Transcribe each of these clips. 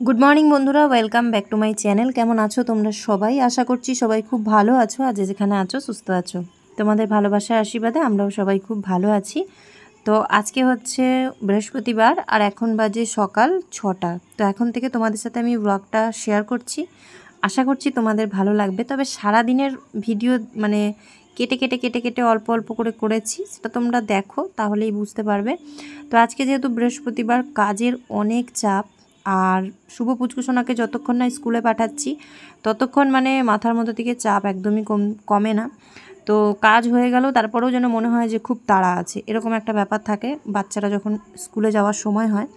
Good morning বন্ধুরা, welcome back to my channel. কেমন আছো তোমরা সবাই? আশা করছি সবাই খুব ভালো আছো, আর যেখানে আছো সুস্থ আছো। তোমাদের ভালোবাসার আশীর্বাদে আমরাও সবাই খুব ভালো আছি। তো আজকে হচ্ছে বৃহস্পতিবার, আর এখন বাজে সকাল 6টা। তো এখন থেকে তোমাদের সাথে আমি ব্লগটা শেয়ার করছি। আশা করছি তোমাদের ভালো লাগবে। তবে সারা দিনের ভিডিও কেটে কেটে কেটে কেটে অল্প অল্প করে করেছি, সেটা তোমরা দেখো তাহলেই বুঝতে পারবে। তো আজকে যেহেতু বৃহস্পতিবার, কাজের অনেক চাপ, আর শুভ পুচকুসোনাকে যতক্ষণ না স্কুলে পাঠাচ্ছি ততক্ষণ মাথার মধ্যে থেকে চাপ একদমই কমে না। তো কাজ হয়ে গেল, তারপরেও যেন মনে হয় যে খুব তাড়া আছে, এরকম একটা ব্যাপার থাকে বাচ্চারা যখন স্কুলে যাওয়ার সময় হয়।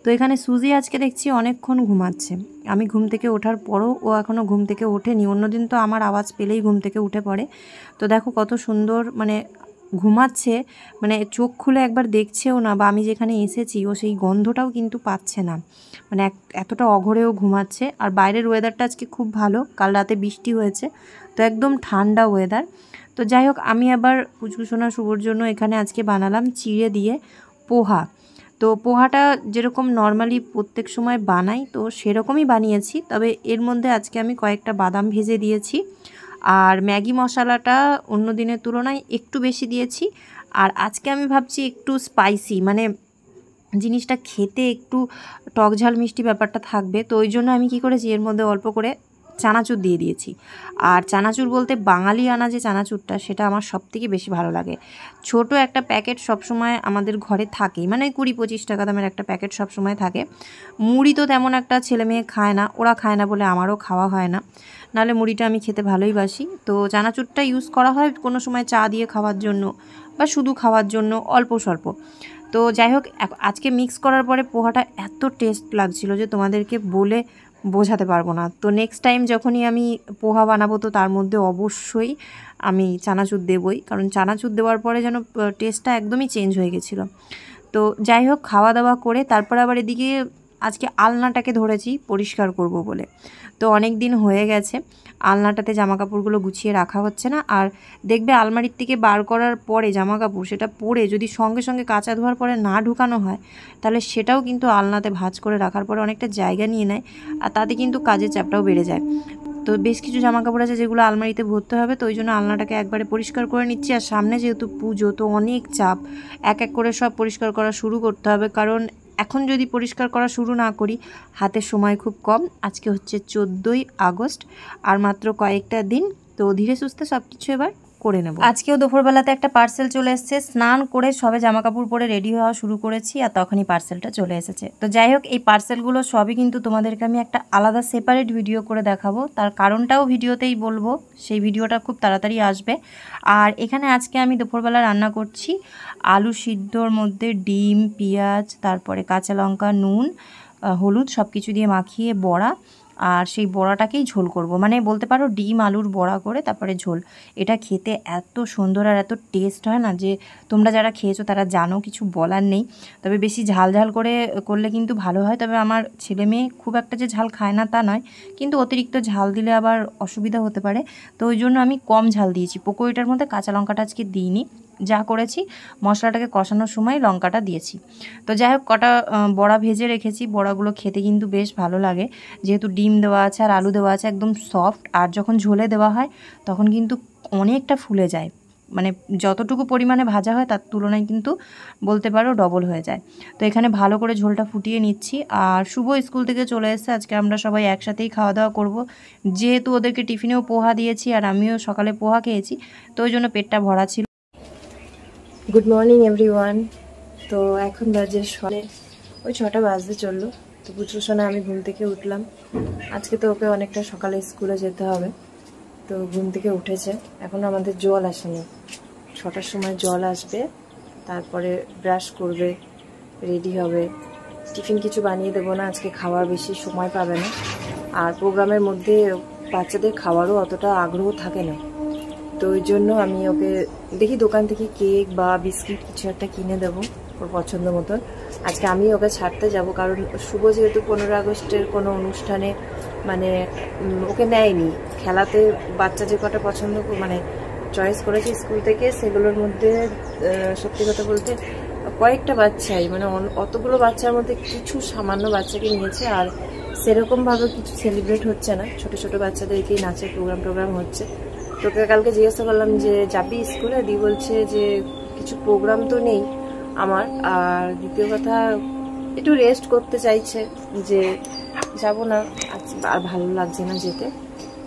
তো এখানে সুজি আজকে দেখছি অনেকক্ষণ ঘুমাচ্ছে। আমি ঘুম থেকে ওঠার পরও ও এখনও ঘুম থেকে ওঠেনি। অন্যদিন তো আমার আওয়াজ পেলেই ঘুম থেকে উঠে পড়ে। তো দেখো কত সুন্দর ঘুমাচ্ছে, চোখ খুলে একবার দেখছেও না, বা আমি যেখানে এসেছি ও সেই গন্ধটাও কিন্তু পাচ্ছে না। এতটা অঘরেও ঘুমাচ্ছে। আর বাইরের ওয়েদারটা আজকে খুব ভালো, কাল রাতে বৃষ্টি হয়েছে, তো একদম ঠান্ডা ওয়েদার। তো যাই হোক, আমি আবার পুচকুসোনা শুভর জন্য এখানে আজকে বানালাম চিড়ে দিয়ে পোহা। তো পোহাটা যেরকম নর্মালি প্রত্যেক সময় বানাই, তো সেরকমই বানিয়েছি। তবে এর মধ্যে আজকে আমি কয়েকটা বাদাম ভেজে দিয়েছি, আর ম্যাগি মশলাটা অন্য দিনের তুলনায় একটু বেশি দিয়েছি। আর আজকে আমি ভাবছি একটু স্পাইসি, জিনিসটা খেতে একটু টক ঝাল মিষ্টি ব্যাপারটা থাকবে। তো ওই জন্য আমি কি করেছি, এর মধ্যে অল্প করে চানাচুর দিয়ে দিয়েছি। আর চানাচুর বলতে বাঙালি আনা যে চানাচুরটা, সেটা আমার সবথেকে বেশি ভালো লাগে। ছোট একটা প্যাকেট সবসময় আমাদের ঘরে থাকেই, 20-25 টাকা দামের একটা প্যাকেট সবসময় থাকে। মুড়ি তো তেমন একটা ছেলে মেয়ে খায় না, ওরা খায় না বলে আমারও খাওয়া হয় না, নাহলে মুড়িটা আমি খেতে ভালোই বাসি। তো চানাচুরটা ইউজ করা হয় কোনো সময় চা দিয়ে খাওয়ার জন্য, বা শুধু খাওয়ার জন্য অল্প স্বল্প। তো যাই হোক, আজকে মিক্স করার পরে পোহাটা এত টেস্ট লাগছিল যে তোমাদেরকে বলে বোঝাতে পারবো না। তো নেক্সট টাইম যখনই আমি পোহা বানাবো, তো তার মধ্যে অবশ্যই আমি চানাচুর দেবই, কারণ চানাচুর দেওয়ার পরে যেন টেস্টটা একদমই চেঞ্জ হয়ে গেছিলো। তো যাই হোক, খাওয়া দাওয়া করে তারপর আবার এদিকে আজকে আলনাটাকে ধরেছি পরিষ্কার করব বলে। তো অনেক দিন হয়ে গেছে আলনাটাতে জামা কাপড়গুলো গুছিয়ে রাখা হচ্ছে না। আর দেখবে আলমারির থেকে বার করার পরে জামা কাপড়, সেটা পরে যদি সঙ্গে সঙ্গে কাচা ধোয়ার পরে না ঢুকানো হয়, তাহলে সেটাও কিন্তু আলনাতে ভাঁজ করে রাখার পরে অনেকটা জায়গা নিয়ে নেয়, আর তাতে কিন্তু কাজের চাপটাও বেড়ে যায়। তো বেশ কিছু জামা কাপড় আছে যেগুলো আলমারিতে ভরতে হবে, তো ওই জন্য আলনাটাকে একবারে পরিষ্কার করে নিচ্ছি। আর সামনে যেহেতু পুজো, তো অনেক চাপ, এক এক করে সব পরিষ্কার করা শুরু করতে হবে, কারণ এখন যদি পরিষ্কার করা শুরু না করি, হাতের সময় খুব কম। আজকে হচ্ছে 14ই আগস্ট, আর মাত্র কয়েকটা দিন। তো ধীরে সুস্থে সব কিছু এবার করে নেব। আজকেও দুপুরবেলাতে একটা পার্সেল চলে এসেছে। স্নান করে সবে জামা কাপড় পরে রেডি হওয়া শুরু করেছি, আর তখনই পার্সেলটা চলে এসেছে। তো যাই হোক, এই পার্সেলগুলো সবই কিন্তু তোমাদেরকে আমি একটা আলাদা সেপারেট ভিডিও করে দেখাবো, তার কারণটাও ভিডিওতেই বলবো। সেই ভিডিওটা খুব তাড়াতাড়ি আসবে। আর এখানে আজকে আমি দুপুরবেলা রান্না করছি আলু সিদ্ধর মধ্যে ডিম, পেঁয়াজ, তারপরে কাঁচা লঙ্কা, নুন, হলুদ সব কিছু দিয়ে মাখিয়ে বড়া, আর সেই বড়াটাকেই ঝোল করব, বলতে পারো ডিম আলুর বড়া করে তারপরে ঝোল। এটা খেতে এত সুন্দর আর এত টেস্ট হয় না, যে তোমরা যারা খেয়েছো তারা জানো, কিছু বলার নেই। তবে বেশি ঝাল ঝাল করে করলে কিন্তু ভালো হয়। তবে আমার ছেলে মেয়ে খুব একটা যে ঝাল খায় না তা নয়, কিন্তু অতিরিক্ত ঝাল দিলে আবার অসুবিধা হতে পারে। তো ওই জন্য আমি কম ঝাল দিয়েছি। পকোড়িটার মধ্যে কাঁচা লঙ্কাটা আজকে দিইনি, যা করেছি মশলাটাকে কষানোর সময় লঙ্কাটা দিয়েছি। তো যাই হোক, কটা বড়া ভেজে রেখেছি। বড়াগুলো খেতে কিন্তু বেশ ভালো লাগে, যেহেতু ডিম দেওয়া আছে আর আলু দেওয়া আছে, একদম সফট। আর যখন ঝোলে দেওয়া হয় তখন কিন্তু অনেকটা ফুলে যায়, যতটুকু পরিমাণে ভাজা হয় তার তুলনায় কিন্তু বলতে পারো ডবল হয়ে যায়। তো এখানে ভালো করে ঝোলটা ফুটিয়ে নিচ্ছি। আর শুভ স্কুল থেকে চলে এসেছে, আজকে আমরা সবাই একসাথেই খাওয়া দাওয়া করব, যেহেতু ওদেরকে টিফিনেও পোহা দিয়েছি আর আমিও সকালে পোহা খেয়েছি, তো ওই জন্য পেটটা ভরা ছিল। Good morning everyone. তো এখন বাজে ওই 6টা বাজতে চললো। তো পুচকুসোনা আমি ঘুম থেকে উঠলাম। আজকে তো ওকে অনেকটা সকালে স্কুলে যেতে হবে, তো ঘুম থেকে উঠেছে। এখন আমাদের জল আসেনি, 6টার সময় জল আসবে, তারপরে ব্রাশ করবে, রেডি হবে। টিফিন কিছু বানিয়ে দেবো না, আজকে খাওয়ার বেশি সময় পাবে না। আর প্রোগ্রামের মধ্যে বাচ্চাদের খাওয়ারও অতটা আগ্রহ থাকে না, তো ওই জন্য আমি ওকে দেখি দোকান থেকে কেক বা বিস্কিট কিছু একটা কিনে দেবো ওর পছন্দ মতন। আজকে আমি ওকে ছাড়তে যাব, কারণ শুভ যেহেতু 15 আগস্টের কোনো অনুষ্ঠানে ওকে নেয়নি খেলাতে। বাচ্চা যে কটা পছন্দ চয়েস করেছে স্কুল থেকে, সেগুলোর মধ্যে সত্যি কথা বলতে কয়েকটা বাচ্চাই অতগুলো বাচ্চার মধ্যে কিছু সামান্য বাচ্চাকে নিয়েছে। আর সেরকমভাবে কিছু সেলিব্রেট হচ্ছে না, ছোট ছোট বাচ্চাদেরকেই নাচের প্রোগ্রাম হচ্ছে। তোকে কালকে জিজ্ঞাসা করলাম যে যাবি স্কুলে, দি বলছে যে কিছু প্রোগ্রাম তো নেই আমার, আর দ্বিতীয় কথা একটু রেস্ট করতে চাইছে, যে যাব না আর ভালো লাগছে না যেতে।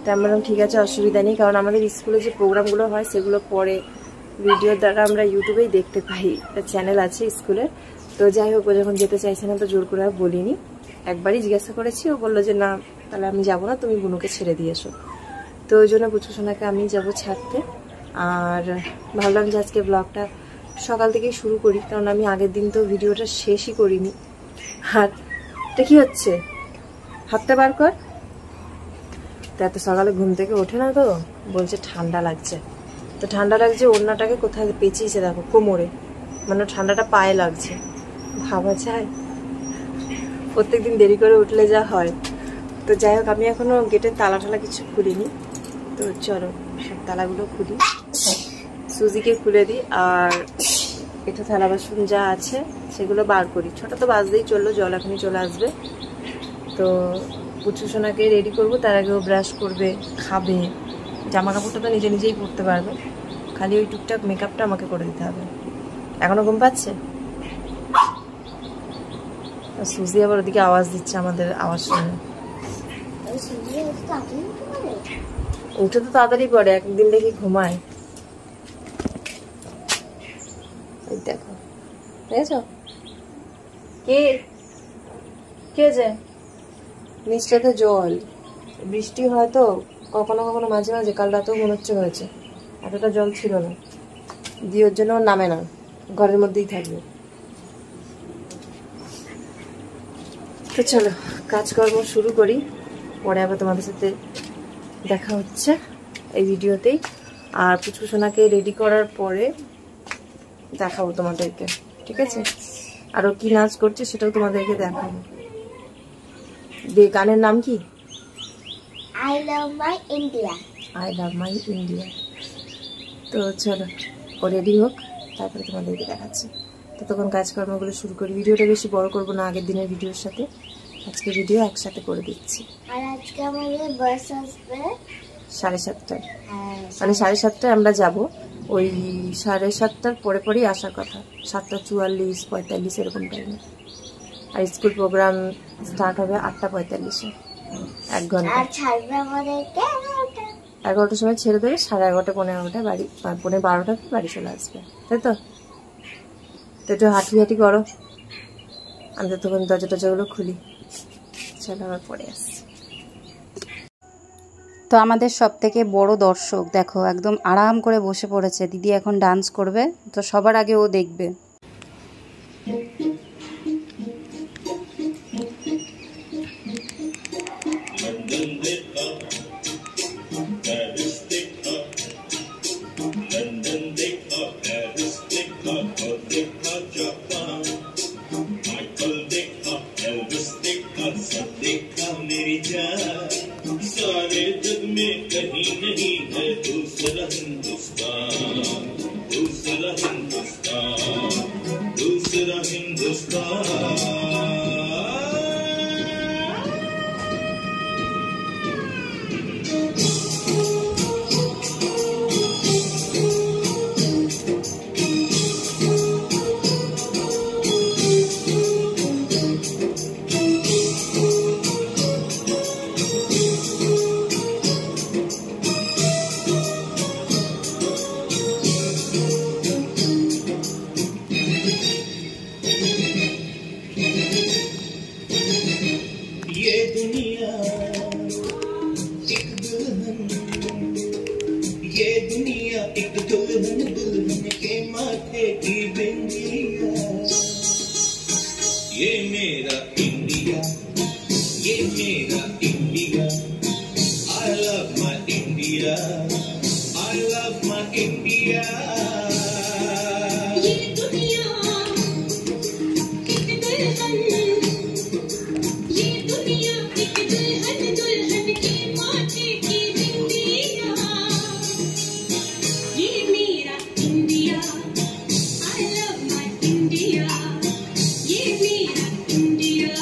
তো আমি বললাম ঠিক আছে, অসুবিধা নেই, কারণ আমাদের স্কুলে যে প্রোগ্রামগুলো হয় সেগুলো পরে ভিডিওর দ্বারা আমরা ইউটিউবেই দেখতে পাই, চ্যানেল আছে স্কুলের। তো যাই হোক, ও যখন যেতে চাইছে না তো জোর করে আর বলিনি, একবারই জিজ্ঞাসা করেছি, ও বললো যে না তাহলে আমি যাবো না, তুমি বুনুকে ছেড়ে দিয়ে এসো। তো ওই জন্য পুচু সোনাকে আমি যাবো ছাড়তে। আর ভাবলাম যে আজকে ব্লগটা সকাল থেকেই শুরু করি, কারণ আমি আগের দিন তো ভিডিওটা শেষই করিনি। আর এটা কি হচ্ছে, হাতটা বার কর। তো এত সকালে ঘুম থেকে ওঠে না, তো বলছে ঠান্ডা লাগছে। তো ঠান্ডা লাগছে, ওড়নাটাকে কোথায় পেঁচিয়েছে দেখো, কোমরে, মানে ঠান্ডাটা পায়ে লাগছে। ভাবা যায়, প্রত্যেকদিন দেরি করে উঠলে যা হয়। তো যাই হোক, আমি এখনো গেটের তালা টালা কিছু খুলিনি, তো চলো সব তালাগুলো খুলি, সুজিকে খুলে দিই, আর একটু থালা বাসন যা আছে সেগুলো বার করি। ছটা তো বাজতেই চললো, জল এখনই চলে আসবে। তো পুচু সোনাকে রেডি করবো, তার আগেও ব্রাশ করবে, খাবে, জামা কাপড়টা তো নিজেই পরতে পারবে, খালি ওই টুকটাক মেকআপটা আমাকে করে দিতে হবে। এখনো ঘুম পাচ্ছে। সুজি আবার ওদিকে আওয়াজ দিচ্ছে, আমাদের আওয়াজ শুনে। উঠে তো তাড়াতাড়ি পড়ে, একদিন দেখি ঘুমায়। দেখো দেখেছ, কে কে যে নিচটাতে জল, বৃষ্টি হয় তো কখনো কখনো মাঝে মাঝে, কাল রাতেও মনে হচ্ছে হয়েছে, এতটা জল ছিল না। দিয়ে ওর জন্য নামে না, ঘরের মধ্যেই থাকবে। তো চলো কাজকর্ম শুরু করি, পরে আবার তোমাদের সাথে দেখা হচ্ছে এই ভিডিওতেই। আর পুচকু সোনাকে রেডি করার পরে দেখাবো তোমাদেরকে, ঠিক আছে? আরও কি নাচ করছে সেটাও তোমাদেরকে দেখাবো। গানের নাম কি? I love my India. I love my India। তো চলো ও রেডি হোক, তারপরে তোমাদেরকে দেখাচ্ছি। ততক্ষণ কাজকর্মগুলো শুরু করি। ভিডিওটা বেশি বড় করবো না আগের দিনের ভিডিওর সাথে, আজকে ভিডিও একসাথে করে দিচ্ছি। আর আজকে আমাদের বাস আসবে 7:30টায়, মানে 7:30টায় আমরা যাব। ওই 7:30টার পরে পরেই আসার কথা, 7:44, 45 এরকম টাইমে। আর স্কুল প্রোগ্রাম স্টার্ট হবে 8:45-এ, 1 ঘন্টা। 11টার সময় ছেড়ে দেবে, 11:30, 11:15 বাড়ি, 11:30 বাড়ি চলে আসবে, তাই তো? তো একটু হাঁটি করো, আমি তো তখন দরজাগুলো খুলি। চলো আবার পরে আসছি। তো আমাদের সবথেকে বড় দর্শক দেখো, একদম আরাম করে বসে পড়েছে। দিদি এখন ডান্স করবে, তো সবার আগে ও দেখবে। सारे जग में कहीं नहीं है दूसरा हिंदुस्तान, दूसरा हिंदुस्तान, दूसरा हिंदुस्तान। ये दुनिया एक दुल्हन, दुल्हन के माथे की बिंदिया। ये मेरा इंडिया, ये मेरा India. I love my India, I love my India। ये दुनिया एक दुल्हन, ये दुनिया एक दुल्हन, दुल्हन के माथे की बिंदिया। ये मेरा India, I love my India। ये मेरा India,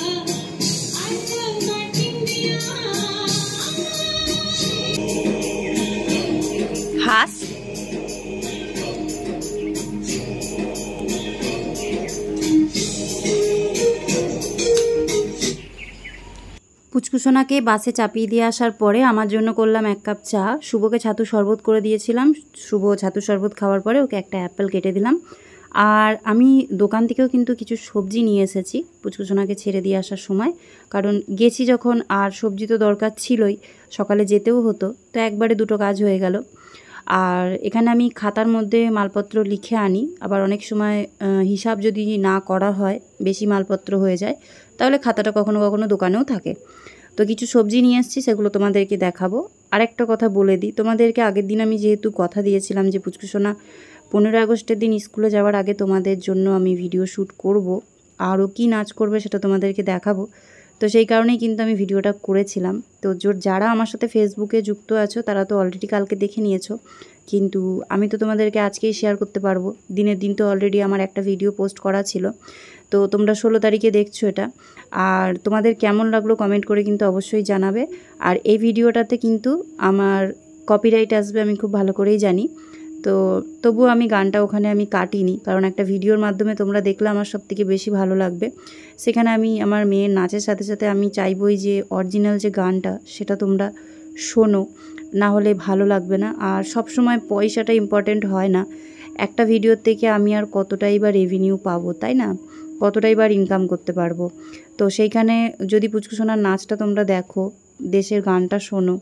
I love my India। পুচকুসোনাকে বাসে চাপিয়ে দিয়ে আসার পরে আমার জন্য করলাম 1 কাপ চা। শুভকে ছাতু শরবত করে দিয়েছিলাম। শুভ ছাতু শরবত খাওয়ার পরে ওকে একটা অ্যাপেল কেটে দিলাম। আর আমি দোকান থেকেও কিন্তু কিছু সবজি নিয়ে এসেছি পুচকুসোনাকে ছেড়ে দিয়ে আসার সময়, কারণ গেছি যখন আর সবজি তো দরকার ছিলই, সকালে যেতেও হতো, তো একবারে দুটো কাজ হয়ে গেল। আর এখানে আমি খাতার মধ্যে মালপত্র লিখে আনি, আবার অনেক সময় হিসাব যদি না করা হয়, বেশি মালপত্র হয়ে যায়, তাহলে খাতাটা কখনো কখনো দোকানেও থাকে। তো কিছু সবজি নিয়ে এসেছি, সেগুলো তোমাদেরকে দেখাবো। আরেকটা কথা বলে দিই তোমাদেরকে, আগের দিন আমি যেহেতু কথা দিয়েছিলাম যে পুচকুসোনা 15 আগস্টের দিন স্কুলে যাওয়ার আগে তোমাদের জন্য আমি ভিডিও শ্যুট করব, আরও কি নাচ করবে সেটা তোমাদেরকে দেখাবো, তো সেই কারণেই কিন্তু আমি ভিডিওটা করেছিলাম। তো যারা আমার সাথে ফেসবুকে যুক্ত আছো তারা তো অলরেডি কালকে দেখে নিয়েছো, কিন্তু আমি তো তোমাদেরকে আজকেই শেয়ার করতে পারবো। দিনের দিন তো অলরেডি আমার একটা ভিডিও পোস্ট করা ছিল, তো তোমরা 16 তারিখে দেখছো এটা। আর তোমাদের কেমন লাগলো কমেন্ট করে কিন্তু অবশ্যই জানাবে। আর এই ভিডিওটাতে কিন্তু আমার কপিরাইট আসবে, আমি খুব ভালো করেই জানি, তো তবুও আমি গানটা ওখানে আমি কাটিনি, কারণ একটা ভিডিওর মাধ্যমে তোমরা দেখলে আমার সবথেকে বেশি ভালো লাগবে। সেখানে আমি আমার মেয়ের নাচের সাথে সাথে আমি চাইবই যে অরিজিনাল যে গানটা সেটা তোমরা শোনো, না হলে ভালো লাগবে না। আর সব সময় পয়সাটা ইম্পর্টেন্ট হয় না, একটা ভিডিওর থেকে আমি আর কতটাই বা রেভিনিউ পাবো, তাই না, কতটাই বার ইনকাম করতে পারবো। তো সেইখানে যদি পুচকুসোনার নাচটা তোমরা দেখো, দেশের গানটা শোনো,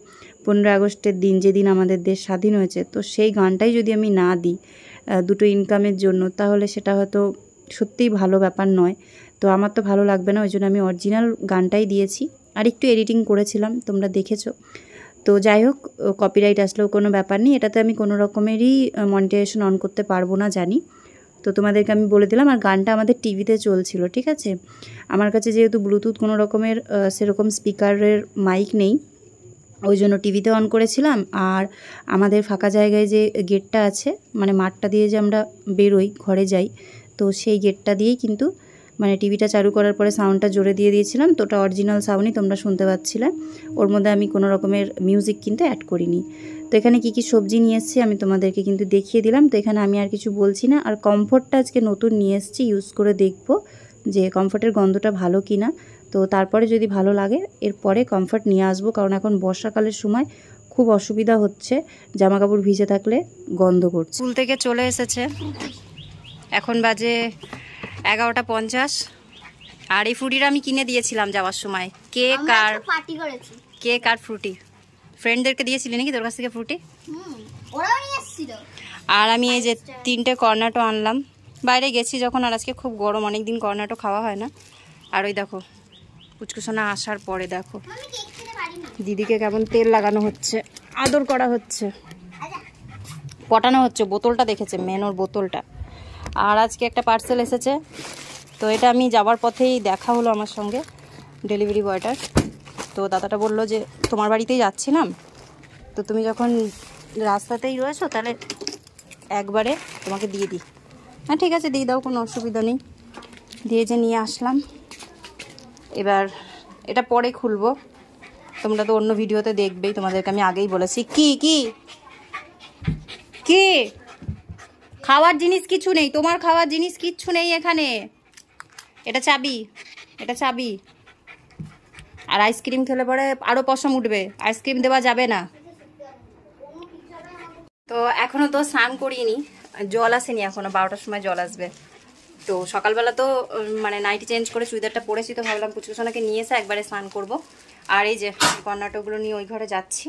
15 আগস্টের দিন যেদিন আমাদের দেশ স্বাধীন হয়েছে, তো সেই গানটাই যদি আমি না দিই দুটো ইনকামের জন্য, তাহলে সেটা হয়তো সত্যিই ভালো ব্যাপার নয়। তো আমার তো ভালো লাগবে না, ওই জন্য আমি অরিজিনাল গানটাই দিয়েছি, আর একটু এডিটিং করেছিলাম, তোমরা দেখেছো। তো যাই হোক, কপিরাইট আসলেও কোনো ব্যাপার নেই, এটাতে আমি কোনো রকমেরই মনিটাইজেশন অন করতে পারবো না জানি, তো তোমাদেরকে আমি বলে দিলাম। আর গানটা আমাদের টিভিতে চলছিল, ঠিক আছে। আমার কাছে যেহেতু ব্লুটুথ কোনো রকমের সেরকম স্পিকারের মাইক নেই, ওই জন্য টিভিতে অন করেছিলাম। আর আমাদের ফাঁকা জায়গায় যে গেটটা আছে, মানে মাঠটা দিয়ে যে আমরা বেরোই ঘরে যাই, তো সেই গেটটা দিয়েই কিন্তু মানে টিভিটা চালু করার পরে সাউন্ডটা জোরে দিয়ে দিয়েছিলাম, তো ওটা অরিজিনাল সাউন্ডই তোমরা শুনতে পাচ্ছিলে, ওর মধ্যে আমি কোনো রকমের মিউজিক কিন্তু অ্যাড করিনি। তো এখানে কী কী সবজি নিয়ে এসেছি আমি তোমাদেরকে কিন্তু দেখিয়ে দিলাম, তো এখানে আমি আর কিছু বলছি না। আর কমফোর্টটা আজকে নতুন নিয়ে এসেছি, ইউজ করে দেখবো যে কমফোর্টের গন্ধটা ভালো কি না, তো তারপরে যদি ভালো লাগে এরপরে কমফোর্ট নিয়ে আসবো, কারণ এখন বর্ষাকালের সময় খুব অসুবিধা হচ্ছে, জামা কাপড় ভিজে থাকলে গন্ধ করছে। স্কুল থেকে চলে এসেছে, এখন বাজে 11:50, আর এই ফ্রুটিটা আমি কিনে দিয়েছিলাম যাওয়ার সময়। কেক আর পার্টি করেছি। কেক আর ফ্রুটি ফ্রেন্ডদেরকে দিয়েছিলি নাকি তোর কাছ থেকে ফ্রুটি? ওরাও নিয়ে এসেছিল। আর আমি এই যে 3টে কর্নাটো আনলাম, বাইরে গেছি যখন, আর আজকে খুব গরম, অনেক দিন কর্নাটো খাওয়া হয় না। আর ওই দেখো পুচকুসোনা আসার পরে দেখো আমি কেক খেতে পারি না। দিদিকে কেমন তেল লাগানো হচ্ছে, আদর করা হচ্ছে, পটানো হচ্ছে। বোতলটা দেখেছে মেন, ওর বোতলটা। আর আজকে একটা পার্সেল এসেছে, তো এটা আমি যাওয়ার পথেই দেখা হলো আমার সঙ্গে ডেলিভারি বয়টার। তো দাদাটা বললো যে তোমার বাড়িতেই যাচ্ছিলাম, তো তুমি যখন রাস্তাতেই রয়েছো তাহলে একবারে তোমাকে দিয়ে দিই। হ্যাঁ ঠিক আছে, দিয়ে দাও, কোনো অসুবিধা নেই। দিয়ে যে নিয়ে আসলাম। এবার এটা পরে খুলবো, তোমরা তো অন্য ভিডিওতে দেখবেই, তোমাদেরকে আমি আগেই বলেছি। কি কি কি খাওয়ার জিনিস কিছু নেই, তোমার খাওয়ার জিনিস কিচ্ছু নেই এখানে। এটা চাবি, এটা চাবি। আর আইসক্রিম খেলে পরে আরও পশম উঠবে, আইসক্রিম দেওয়া যাবে না। তো এখনও তো স্নান করিনি, জল আসেনি এখনও, 12টার সময় জল আসবে। তো সকালবেলা তো মানে নাইটি চেঞ্জ করে চুড়িদারটা পরেছি, তো ভাবলাম পুচকুসোনাকে নিয়ে এসে একবারে স্নান করব। আর এই যে কর্নাটকগুলো নিয়ে ওই ঘরে যাচ্ছি,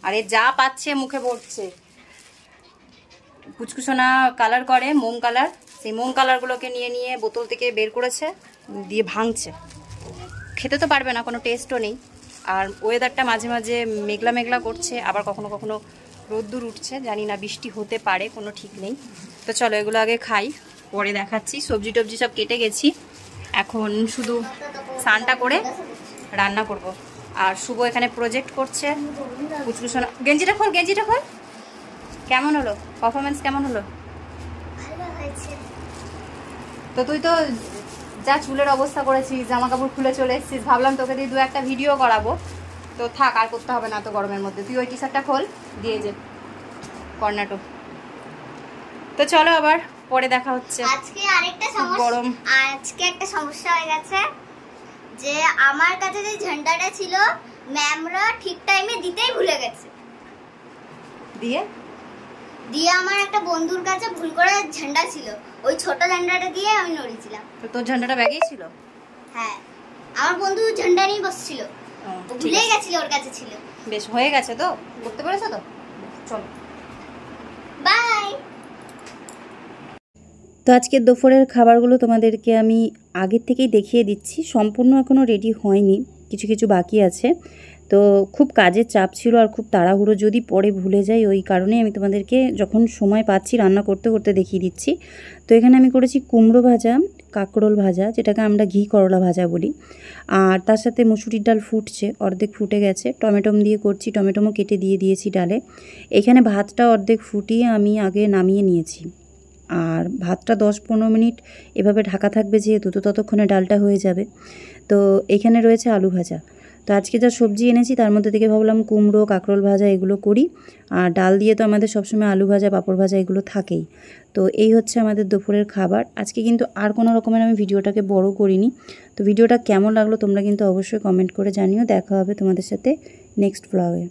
আর এ যা পাচ্ছে মুখে ভরছে। পুচকুসোনা কালার করে, মোম কালার, সেই মোম কালারগুলোকে নিয়ে নিয়ে বোতল থেকে বের করেছে, দিয়ে ভাঙছে। খেতে তো পারবে না, কোনো টেস্টও নেই। আর ওয়েদারটা মাঝে মাঝে মেঘলা মেঘলা করছে, আবার কখনো কখনো রোদ্দুর উঠছে, জানি না বৃষ্টি হতে পারে, কোনো ঠিক নেই। তো চলো এগুলো আগে খাই, পরে দেখাচ্ছি। সবজি টবজি সব কেটে গেছি, এখন শুধু স্নানটা করে রান্না করব। আর শুভ এখানে প্রজেক্ট করছে। পুচকুসোনা গেঞ্জিটা খোল, গেঞ্জিটা খোল। কেমন হলো পারফরমেন্স, কেমন হলো? ভালো হয়েছে। তো তুই তো যা চুলের অবস্থা করেছিস, জামা কাপড় খুলে চলে এসেছিস, ভাবলাম তোকে দিয়ে 2-1টা ভিডিও করাবো। তো থাক, আর করতে হবে না তো গরমের মধ্যে। তুই ওই টি শার্টটা খোল, দিয়ে যে কর্নাটো। তো চলো আবার পরে দেখা হচ্ছে। আজকে আরেকটা সমস্যা, গরম। আজকে একটা সমস্যা হয়ে গেছে। যে আমার কাছে যে ঝান্ডাটা ছিল ম্যামরা ঠিক টাইমে দিতেই ভুলে গেছে। দিয়ে দিয়ে আমার একটা বন্ধুর কাছে ভুল করে ঝান্ডা ছিল, ওই ছোট ঝান্ডাটা দিয়ে আমি নড়িয়েছিলাম। তো তোর ঝান্ডাটা ব্যাগেই ছিল? হ্যাঁ, আমার বন্ধু ঝান্ডা নিয়ে বসছিল, ও ঠিক ভুলে আছে। গেছিল ওর কাছে ছিল। বেশ, হয়ে গেছে তো? করতে পেরেছো তো? চলো। বাই। তো আজকের দুপুরের খাবারগুলো তোমাদেরকে আমি আগের থেকেই দেখিয়ে দিচ্ছি, সম্পূর্ণ এখনও রেডি হয়নি, কিছু কিছু বাকি আছে। তো খুব কাজের চাপ ছিল আর খুব তাড়াহুড়ো, যদি পরে ভুলে যাই ওই কারণেই আমি তোমাদেরকে যখন সময় পাচ্ছি রান্না করতে করতে দেখিয়ে দিচ্ছি। তো এখানে আমি করেছি কুমড়ো ভাজা, কাঁকরোল ভাজা, যেটাকে আমরা ঘি করলা ভাজা বলি, আর তার সাথে মুসুরির ডাল ফুটছে, অর্ধেক ফুটে গেছে, টমেটো দিয়ে করছি, টমেটোও কেটে দিয়ে দিয়েছি ডালে। এখানে ভাতটা অর্ধেক ফুটিয়ে আমি আগে নামিয়ে নিয়েছি, আর ভাতটা 10-15 মিনিট এভাবে ঢাকা থাকবে যেহেতু, তো ততক্ষণে ডালটা হয়ে যাবে। তো এখানে রয়েছে আলু ভাজা। তো আজকে যা সবজি এনেছি তার মধ্যে থেকে ভাবলাম কুমড়ো, কাঁকরোল ভাজা এগুলো করি, আর ডাল দিয়ে তো আমাদের সবসময় আলু ভাজা, পাঁপড় ভাজা এগুলো থাকেই। তো এই হচ্ছে আমাদের দুপুরের খাবার। আজকে কিন্তু আর কোনো রকমের আমি ভিডিওটাকে বড় করিনি। তো ভিডিওটা কেমন লাগলো তোমরা কিন্তু অবশ্যই কমেন্ট করে জানিও। দেখা হবে তোমাদের সাথে নেক্সট ব্লগে।